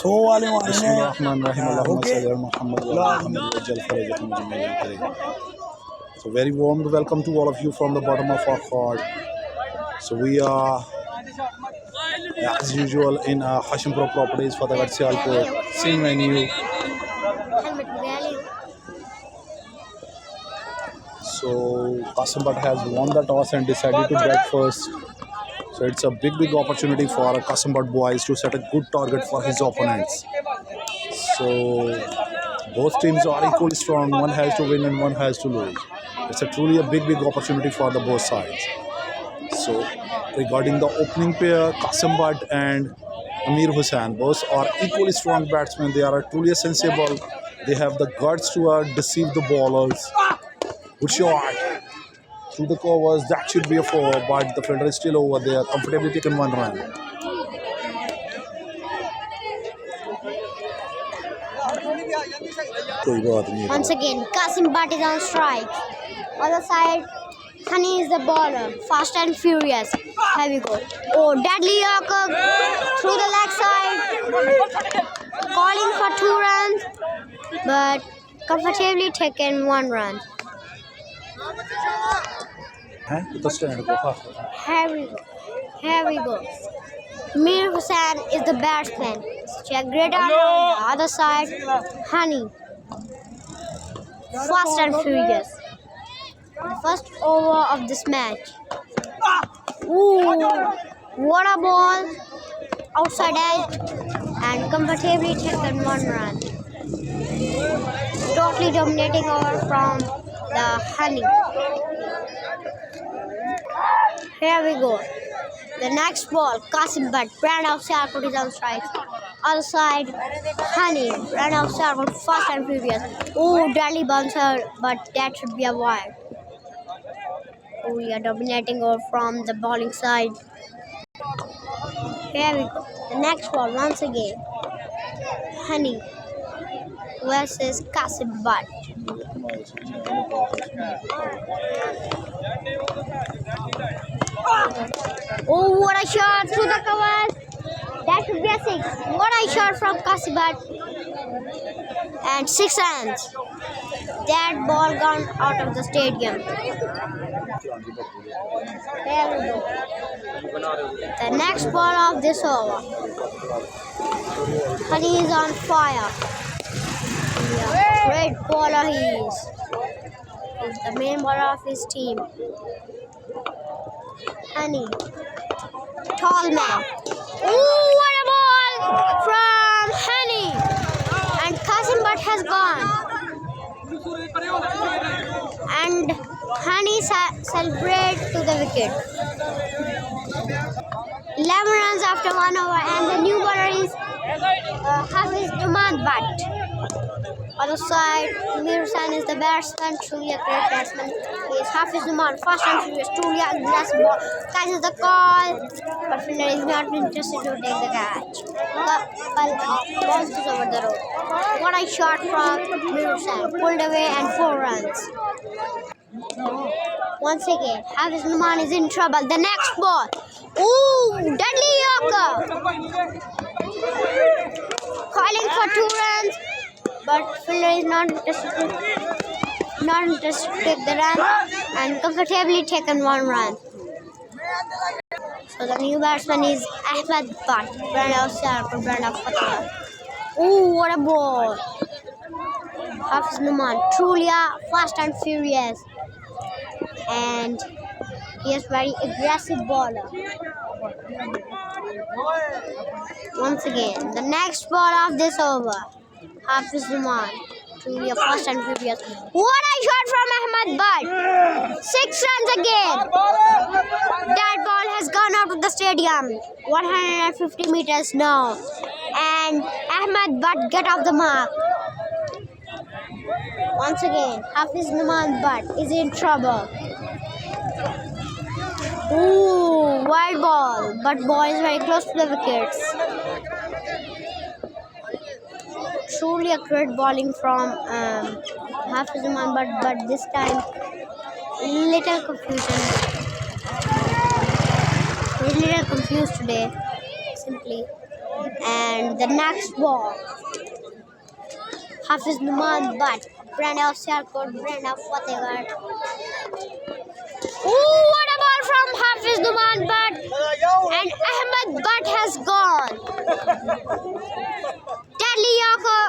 So very warm welcome to all of you from the bottom of our heart. So we are as usual in Hashimpur Properties for the Sialpur. Same venue. So Qasim Bhatt has won the toss and decided to bat first. So it's a big opportunity for Qasim Bhatt boys to set a good target for his opponents. So both teams are equally strong. One has to win and one has to lose. It's a truly a big opportunity for the both sides. So regarding the opening pair, Qasim Bhatt and Amir Hussain, both are equally strong batsmen. They are truly sensible. They have the guts to deceive the bowlers. Good shot through the covers. That should be a four, but the fielder is still over there, comfortably taken one run. Once again, Qasim Bhatt is on strike. Other side, Honey is the bowler, fast and furious. Here we go. Oh, deadly Yorker through the leg side, calling for 2 runs, but comfortably taken 1 run. Here we go. Mir Hussain is the batsman. Check great on the other side. Honey, fast and furious. The first over of this match. Ooh, what a ball! Outside edge and comfortably taken 1 run. Totally dominating over from the Honey. Here we go. The next ball, Qasim Bhatt, brand of Sialkot is on strike. Other side, Honey, brand of Sialkot, fast and furious. Oh, deadly bouncer, but that should be a wide. Oh, we are dominating over from the bowling side. Here we go. The next ball, once again, Honey versus Qasim Bhatt. Oh, what a shot through the covers. That should be a 6. What a shot from Qasim Bhatt. And 6 runs. That ball gone out of the stadium. There we go. The next ball of this over. Honey is on fire. Great bowler he is. He's the main bowler of his team. Honey. Tall man. Ooh, what a ball from Honey. And Qasim Bhatt has gone. And Honey celebrate to the wicket. 11 runs after 1 over, and the new bowler is Hafiz Ahmed Bhatt. Other side, Amir Hussain is the batsman, truly a great batsman. He is Hafiz Ahmed, fast and furious, truly a aggressive ball. Catches the call, but fielder is not interested to take the catch. The ball bounces over the road. What a shot from Amir Hussain, pulled away and 4 runs. Once again, Hafiz Ahmed is in trouble. The next ball. Ooh, deadly Yorker. Calling for 2 runs, but fielder is not interested to take the run and comfortably taken 1 run. So the new batsman is Ahmed Bhatt, brand of Sialkot, brand of Fateh. Ooh, what a ball. Hafiz Ahmed, truly fast and furious. And he is very aggressive bowler. Once again, the next ball of this over, Hafiz Ahmed, truly a fast and furious. What a shot from Ahmed Bhatt! 6 runs again. That ball has gone out of the stadium. 150 meters now. And Ahmed Bhatt get off the mark. Once again, Hafiz Ahmed Bhatt is in trouble. Ooh, wide ball, but ball is very close to the wickets. Truly a great bowling from Hafiz Ahmed Bhatt, but this time little confusion. He's little confused today, simply. And the next ball. Hafiz Numan Butt. Brand of Sialkot, brand of Fatehgarh. Oh, what a ball from Hafiz Numan Butt. And Ahmed Butt has gone. Deadly Yorker.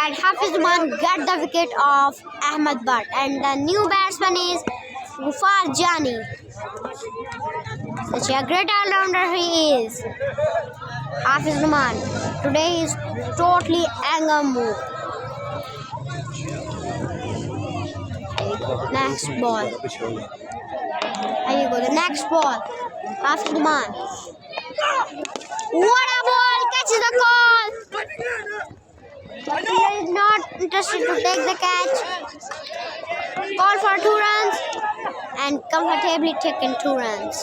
And Hafiz Numan got the wicket of Ahmed Butt. And the new batsman is Gufar Jani. Such a great all-rounder he is. Hafiz Numan. Today is totally anger mood. Next ball. Here you go. The next ball. Hafiz Numan. What a ball! Catches the call. The player is not interested to take the catch. Call for 2 runs and comfortably taken 2 runs.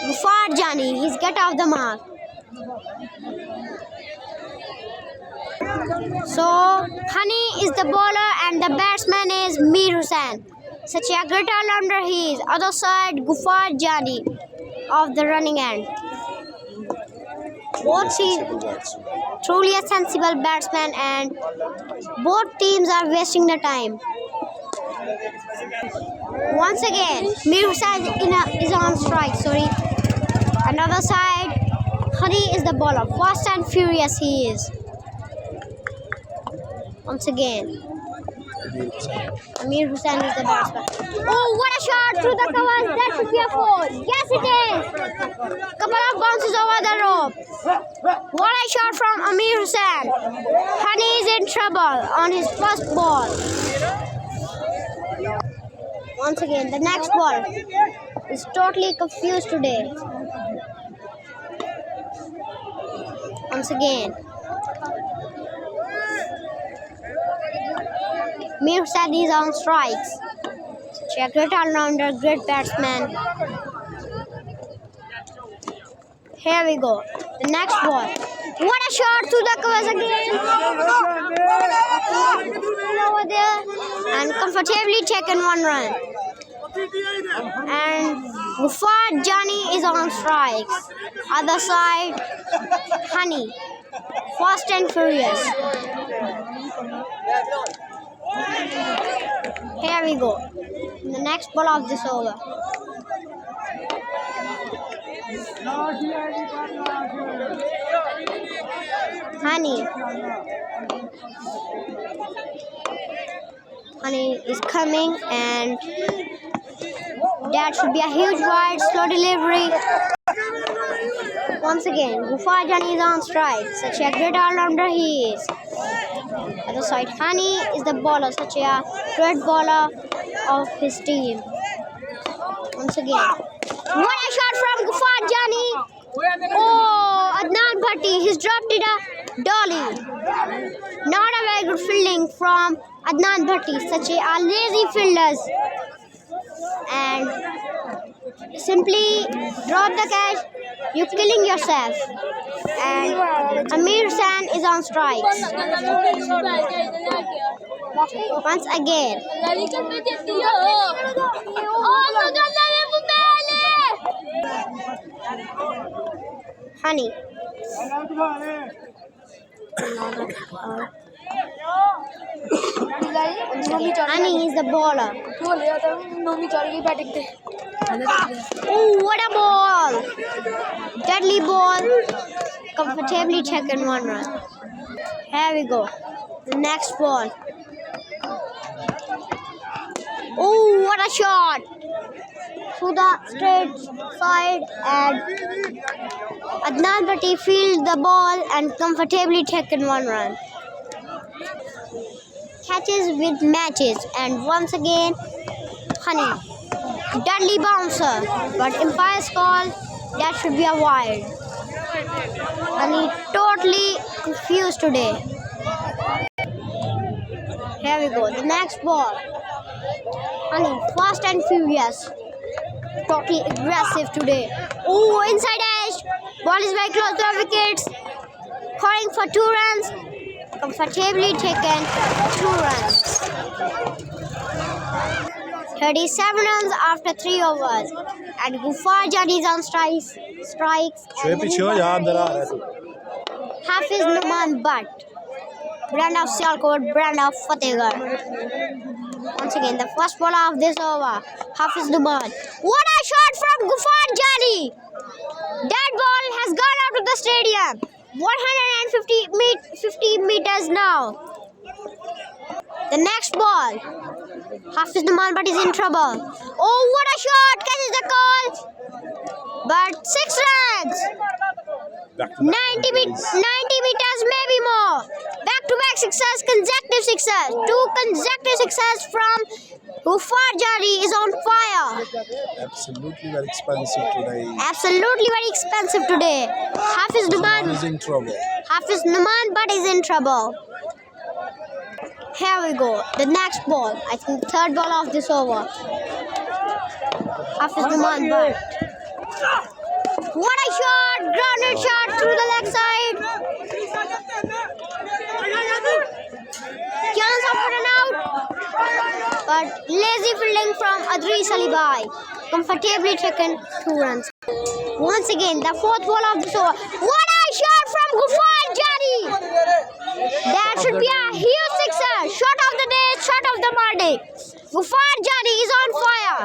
Gufar Jani, he's get off the mark. So, Honey is the bowler and the batsman is Mir Hussain. Such a great all-rounder he is. Other side, Gufar Jani of the running end. Both teams truly a sensible batsman and both teams are wasting the time. Once again, Mir Hussain is on strike. Another side, Honey is the bowler. Fast and furious he is. Once again, Mir Hussain is the batsman. Oh, what a shot through the covers. That should be a 4. Yes, it is. Couple of bounces over the rope. What a shot from Amir Hussain. Honey is in trouble on his first ball. Once again, the next ball is totally confused today. Once again, Mir Hussain is on strikes. Such a great all-rounder, great batsman. Here we go. The next ball. What a shot through the covers again. Over there. And comfortably taken 1 run. And Gufar Jani is on strikes. Other side, Honey. Fast and furious. Here we go. The next ball of this over. Honey is coming and that should be a huge wide, slow delivery. Once again, Gufar Jani is on strike. Such a great all-rounder he is. Other side, Honey is the bowler. Such a great bowler of his team. Once again, what a shot from Gufar Jani. Oh, Adnan Bhatti, he's dropped it a dolly. Not a very good fielding from Adnan Bhatti. Such a lazy fielders. And simply drop the catch. You're killing yourself. And Amir Hussain is on strikes. Once again. Honey. Honey is the bowler. Oh, what a ball! Deadly ball. Comfortably taken 1 run. Here we go. The next ball. Oh, what a shot! To the straight side and Adnan Bhatti fielded the ball and comfortably taken 1 run. Catches with matches and once again Honey. Deadly bouncer, but umpire's call that should be a wide. Honey totally confused today. Here we go. The next ball. Honey fast and furious. Totally aggressive today. Oh, inside edge. Ball is very close to the wickets. Calling for 2 runs. Comfortably taken 2 runs. 37 runs after 3 overs. And Gufar Jani is on strikes. पीछे हो जा अंदर आ रहा है Hafiz Numan Butt, brand of Sialkot, brand of Fatehgarh. Once again, the first ball of this over, Hafiz Numan. What a shot from Gufar Jani! That ball has gone out of the stadium. 150 meters now. The next ball. Hafiz Numan Butt is in trouble. Oh, what a shot! Catches the call. But 6 runs. 90 meters, maybe more. Back-to-back sixes, consecutive sixes. 2 consecutive sixes from Gufar Jani is on fire. Absolutely very expensive today. Absolutely very expensive today. Hafiz Numan Is in trouble. Hafiz Numan Butt is in trouble. Here we go. The next ball. I think the third ball of this over. Hafiz Numan Butt. What a shot! Grounded shot through the leg side. Chance of an out. But lazy fielding from Adris Alibai. Comfortably taken 2 runs. Once again, the fourth ball of this over. What a shot from Gufar Jani! That should be a huge sixer. Shot of the day, shot of the morning. Gufar Jani is on fire.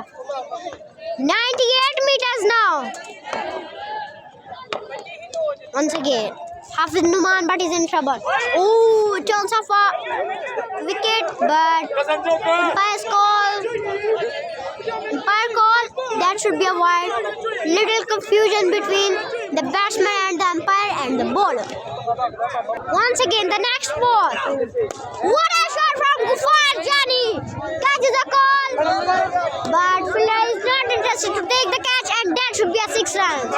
98 meters now. Once again, Hafiz Numan Butt is in trouble. Oh, chance of a wicket, but umpire's call. Umpire call. That should be a wide. Little confusion between the batsman and the umpire and the bowler. Once again, the next ball. What a shot from Gufar Jani! Catches a call, but fielder is not interested to take the catch, and that should be a 6 runs.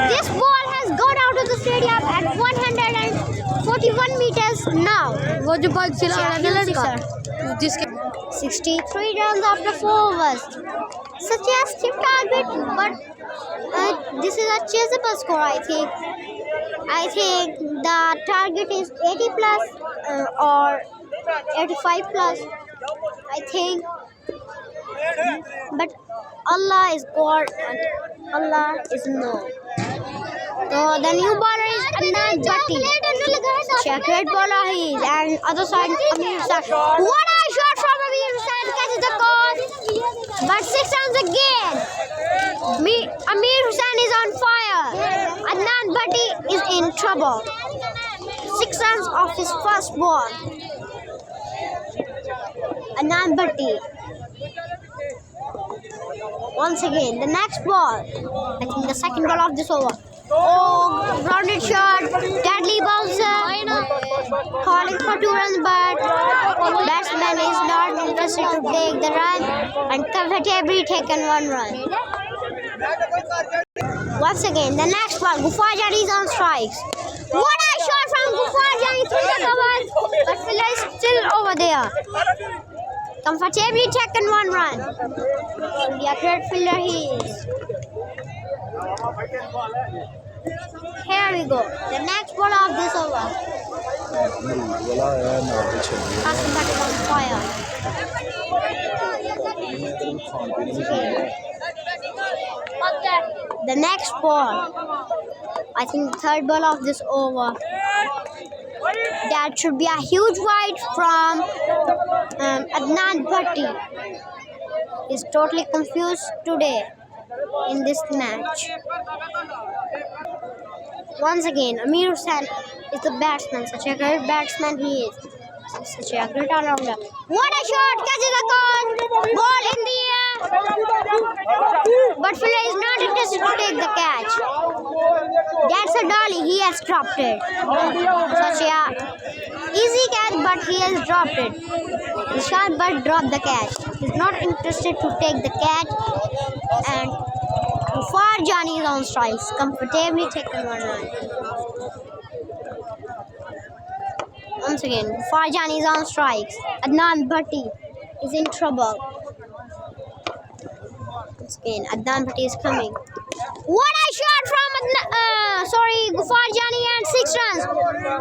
This ball has gone out of the stadium at 141 meters now. वो जो ball चला रहा है ना Sir. जिसके 63 runs after 4 overs. Such a stiff target, but this is a chaseable score, I think. I think the target is 80 plus or 85 plus. I think. But Allah is God and Allah is no. So the new bowler is Adnan Bhatti. Checkered bowler he is, and other side Amir Hussain. What a shot from Amir Hussain, catches the call, but 6 runs again. Amir Hussain is on fire. Adnan Bhatti is in trouble. 6 runs off his first ball. Adnan Bhatti. Once again, the next ball. I think the second ball of this over. Oh, grounded shot, deadly bouncer. Calling for 2 runs, but batsman is not interested to take the run and comfortably taken 1 run. Once again, the next ball. Gufar Jani is on strikes. What a shot from Gufar Jani through the covers, but fielder is still over there. Comfortably taken 1 run. The great fielder he is. Here we go. The next ball of this over. Hasan Bhatt is on fire. The next ball. I think the third ball of this over. That should be a huge wide from Adnan Bhatti. He's totally confused today in this match. Once again, Amir Hussain is the batsman. Such a great batsman he is. Such a great all-rounder. What a shot! Catches a call. Ball in the air. But fielder is not interested to take the catch. That's a dolly. He has dropped it. Such a easy catch, but he has dropped it. Ishant Butt dropped the catch. He's not interested to take the catch, and Gufar Jani is on strikes. Comfortably taken 1 run. Once again, Gufar Jani is on strikes. Adnan Bhatti is in trouble. Once again, Adnan Bhatti is coming. What a shot from Gufar Jani, and 6 runs.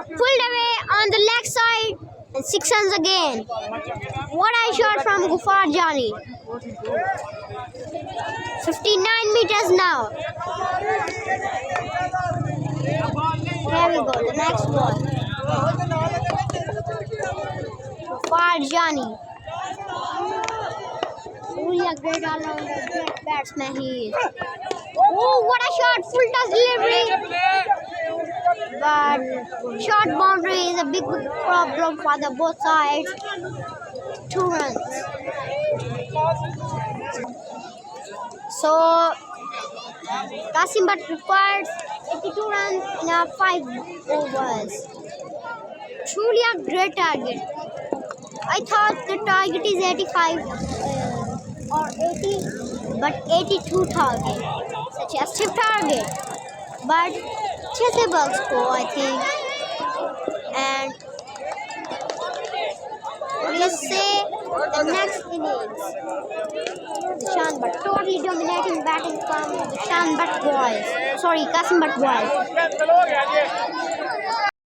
Pulled away on the leg side and 6 runs again. What a shot from Gufar Jani. 59 meters now. Here we go, the next ball. Farjani. Really a great all-rounder, great batsman he is. Oh, what a shot! Full toss delivery. But short boundary is a big problem for the both sides. 2 runs. So Kasim Bhatt required 82 runs in 5 overs. Truly a great target. I thought the target is 85 or 80, but 82 target. Such a stiff target, but chasable score, I think. And let's say the next innings, Ishan Bhatt totally dominating batting from Ishan Bhatt boys. Sorry, Kasim Bhatt boys.